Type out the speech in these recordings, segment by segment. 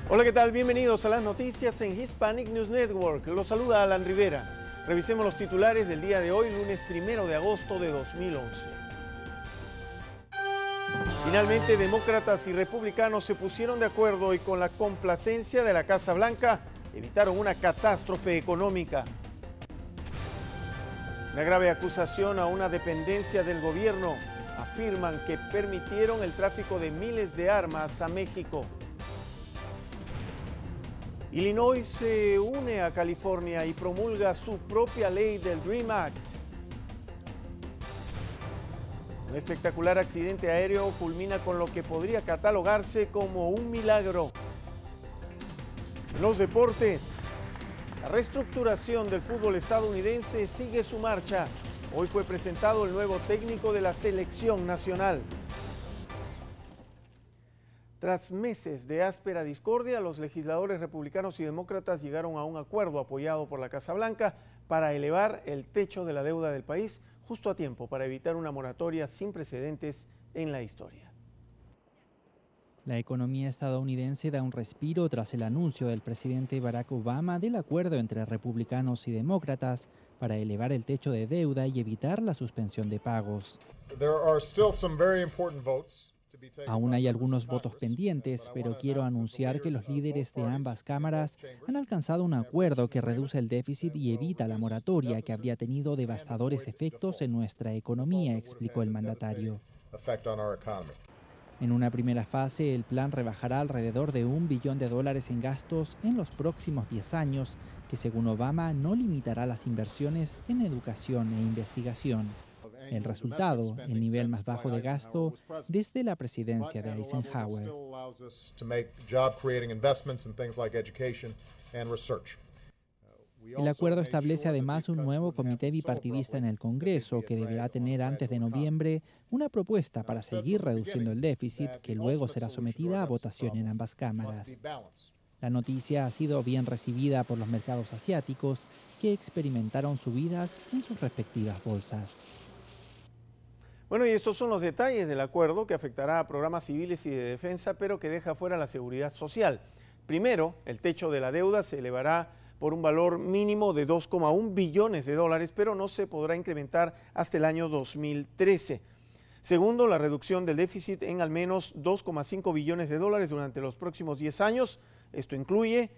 Hola, ¿qué tal? Bienvenidos a las noticias en Hispanic News Network. Los saluda Alan Rivera. Revisemos los titulares del día de hoy, lunes 1 de agosto de 2011. Finalmente, demócratas y republicanos se pusieron de acuerdo y con la complacencia de la Casa Blanca evitaron una catástrofe económica. Una grave acusación a una dependencia del gobierno. Afirman que permitieron el tráfico de miles de armas a México. Illinois se une a California y promulga su propia ley del Dream Act. Un espectacular accidente aéreo culmina con lo que podría catalogarse como un milagro. En los deportes, la reestructuración del fútbol estadounidense sigue su marcha. Hoy fue presentado el nuevo técnico de la selección nacional. Tras meses de áspera discordia, los legisladores republicanos y demócratas llegaron a un acuerdo apoyado por la Casa Blanca para elevar el techo de la deuda del país justo a tiempo para evitar una moratoria sin precedentes en la historia. La economía estadounidense da un respiro tras el anuncio del presidente Barack Obama del acuerdo entre republicanos y demócratas para elevar el techo de deuda y evitar la suspensión de pagos. Aún hay algunos votos pendientes, pero quiero anunciar que los líderes de ambas cámaras han alcanzado un acuerdo que reduce el déficit y evita la moratoria que habría tenido devastadores efectos en nuestra economía, explicó el mandatario. En una primera fase, el plan rebajará alrededor de $1 billón en gastos en los próximos 10 años, que según Obama no limitará las inversiones en educación e investigación. El resultado, el nivel más bajo de gasto desde la presidencia de Eisenhower. El acuerdo establece además un nuevo comité bipartidista en el Congreso que deberá tener antes de noviembre una propuesta para seguir reduciendo el déficit que luego será sometida a votación en ambas cámaras. La noticia ha sido bien recibida por los mercados asiáticos que experimentaron subidas en sus respectivas bolsas. Bueno, y estos son los detalles del acuerdo que afectará a programas civiles y de defensa, pero que deja fuera la seguridad social. Primero, el techo de la deuda se elevará por un valor mínimo de $2,1 billones, pero no se podrá incrementar hasta el año 2013. Segundo, la reducción del déficit en al menos $2,5 billones durante los próximos 10 años. Esto incluye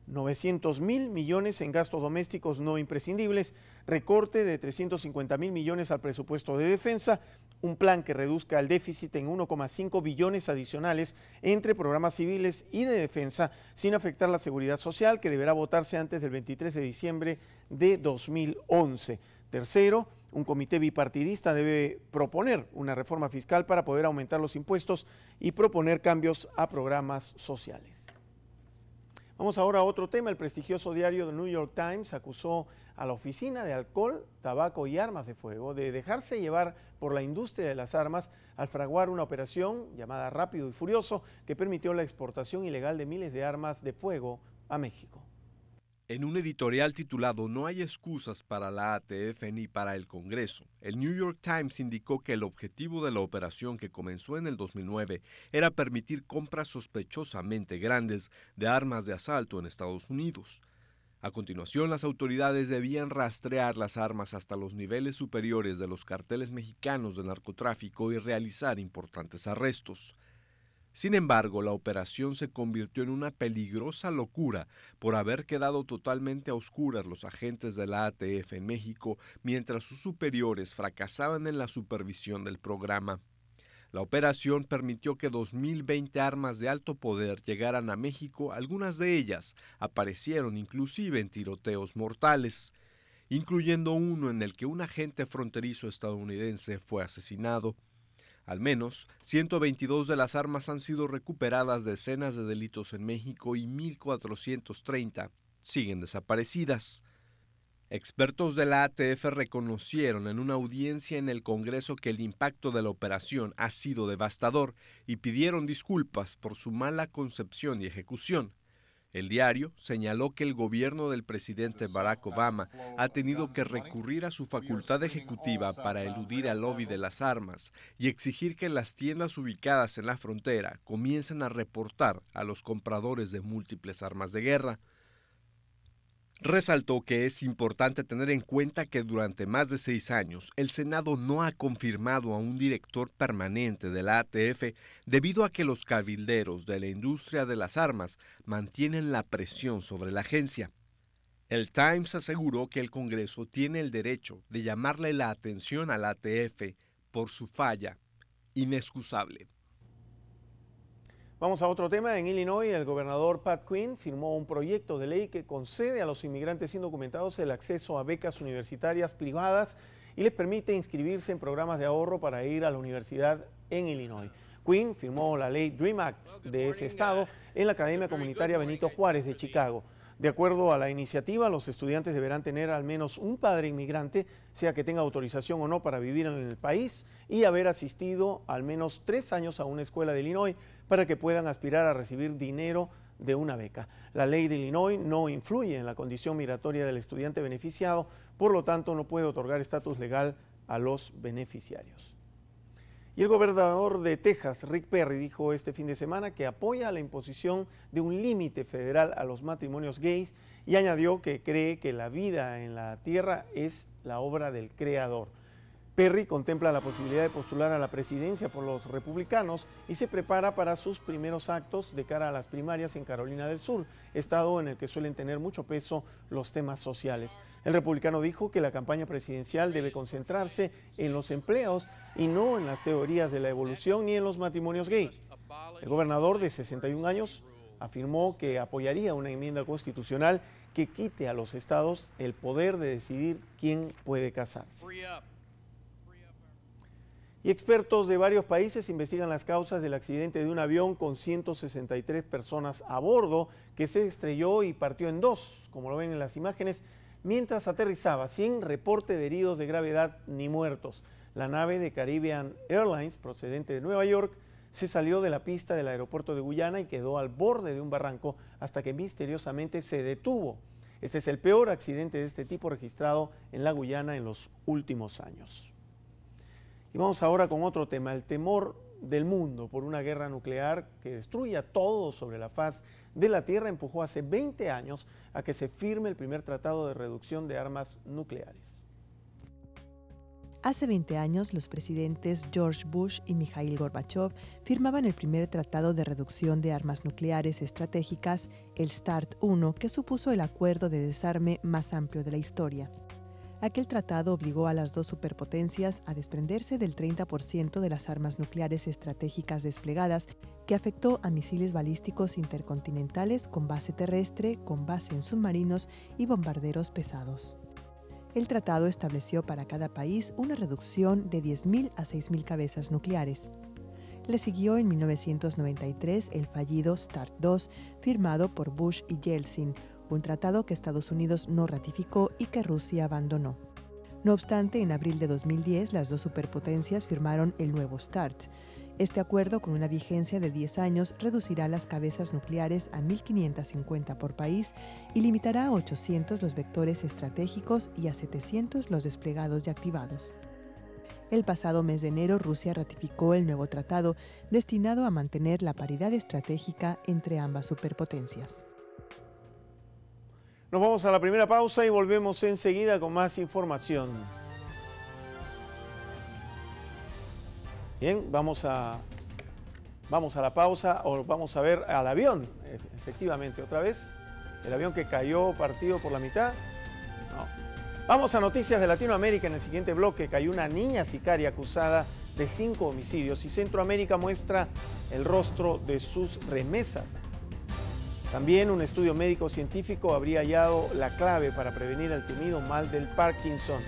900.000 millones en gastos domésticos no imprescindibles, recorte de 350.000 millones al presupuesto de defensa, un plan que reduzca el déficit en 1,5 billones adicionales entre programas civiles y de defensa sin afectar la seguridad social, que deberá votarse antes del 23 de diciembre de 2011. Tercero, un comité bipartidista debe proponer una reforma fiscal para poder aumentar los impuestos y proponer cambios a programas sociales. Vamos ahora a otro tema. El prestigioso diario The New York Times acusó a la Oficina de Alcohol, Tabaco y Armas de Fuego de dejarse llevar por la industria de las armas al fraguar una operación llamada Rápido y Furioso que permitió la exportación ilegal de miles de armas de fuego a México. En un editorial titulado "No hay excusas para la ATF ni para el Congreso", el New York Times indicó que el objetivo de la operación, que comenzó en el 2009, era permitir compras sospechosamente grandes de armas de asalto en Estados Unidos. A continuación, las autoridades debían rastrear las armas hasta los niveles superiores de los carteles mexicanos de narcotráfico y realizar importantes arrestos. Sin embargo, la operación se convirtió en una peligrosa locura por haber quedado totalmente a oscuras los agentes de la ATF en México mientras sus superiores fracasaban en la supervisión del programa. La operación permitió que 2.020 armas de alto poder llegaran a México, algunas de ellas aparecieron inclusive en tiroteos mortales, incluyendo uno en el que un agente fronterizo estadounidense fue asesinado. Al menos 122 de las armas han sido recuperadas de escenas de delitos en México y 1.430 siguen desaparecidas. Expertos de la ATF reconocieron en una audiencia en el Congreso que el impacto de la operación ha sido devastador y pidieron disculpas por su mala concepción y ejecución. El diario señaló que el gobierno del presidente Barack Obama ha tenido que recurrir a su facultad ejecutiva para eludir al lobby de las armas y exigir que las tiendas ubicadas en la frontera comiencen a reportar a los compradores de múltiples armas de guerra. Resaltó que es importante tener en cuenta que durante más de 6 años el Senado no ha confirmado a un director permanente de la ATF debido a que los cabilderos de la industria de las armas mantienen la presión sobre la agencia. El Times aseguró que el Congreso tiene el derecho de llamarle la atención a la ATF por su falla inexcusable. Vamos a otro tema. En Illinois, el gobernador Pat Quinn firmó un proyecto de ley que concede a los inmigrantes indocumentados el acceso a becas universitarias privadas y les permite inscribirse en programas de ahorro para ir a la universidad en Illinois. Quinn firmó la ley DREAM Act de ese estado en la Academia Comunitaria Benito Juárez de Chicago. De acuerdo a la iniciativa, los estudiantes deberán tener al menos un padre inmigrante, sea que tenga autorización o no para vivir en el país, y haber asistido al menos 3 años a una escuela de Illinois para que puedan aspirar a recibir dinero de una beca. La ley de Illinois no influye en la condición migratoria del estudiante beneficiado, por lo tanto no puede otorgar estatus legal a los beneficiarios. Y el gobernador de Texas, Rick Perry, dijo este fin de semana que apoya la imposición de un límite federal a los matrimonios gays y añadió que cree que la vida en la tierra es la obra del Creador. Perry contempla la posibilidad de postular a la presidencia por los republicanos y se prepara para sus primeros actos de cara a las primarias en Carolina del Sur, estado en el que suelen tener mucho peso los temas sociales. El republicano dijo que la campaña presidencial debe concentrarse en los empleos y no en las teorías de la evolución ni en los matrimonios gay. El gobernador de 61 años afirmó que apoyaría una enmienda constitucional que quite a los estados el poder de decidir quién puede casarse. Y expertos de varios países investigan las causas del accidente de un avión con 163 personas a bordo que se estrelló y partió en dos, como lo ven en las imágenes, mientras aterrizaba, sin reporte de heridos de gravedad ni muertos. La nave de Caribbean Airlines, procedente de Nueva York, se salió de la pista del aeropuerto de Guyana y quedó al borde de un barranco hasta que misteriosamente se detuvo. Este es el peor accidente de este tipo registrado en la Guyana en los últimos años. Y vamos ahora con otro tema, el temor del mundo por una guerra nuclear que destruya todo sobre la faz de la Tierra empujó hace 20 años a que se firme el primer tratado de reducción de armas nucleares. Hace 20 años, los presidentes George Bush y Mikhail Gorbachev firmaban el primer tratado de reducción de armas nucleares estratégicas, el START-1, que supuso el acuerdo de desarme más amplio de la historia. Aquel tratado obligó a las dos superpotencias a desprenderse del 30% de las armas nucleares estratégicas desplegadas, que afectó a misiles balísticos intercontinentales con base terrestre, con base en submarinos y bombarderos pesados. El tratado estableció para cada país una reducción de 10.000 a 6.000 cabezas nucleares. Le siguió en 1993 el fallido START-2, firmado por Bush y Yeltsin, un tratado que Estados Unidos no ratificó y que Rusia abandonó. No obstante, en abril de 2010, las dos superpotencias firmaron el nuevo START. Este acuerdo, con una vigencia de 10 años, reducirá las cabezas nucleares a 1.550 por país y limitará a 800 los vectores estratégicos y a 700 los desplegados y activados. El pasado mes de enero, Rusia ratificó el nuevo tratado, destinado a mantener la paridad estratégica entre ambas superpotencias. Nos vamos a la primera pausa y volvemos enseguida con más información. Bien, vamos a la pausa, o vamos a ver al avión, efectivamente, otra vez. El avión que cayó partido por la mitad. No. Vamos a noticias de Latinoamérica en el siguiente bloque. Cayó una niña sicaria acusada de 5 homicidios y Centroamérica muestra el rostro de sus remesas. También un estudio médico científico habría hallado la clave para prevenir el temido mal del Parkinson.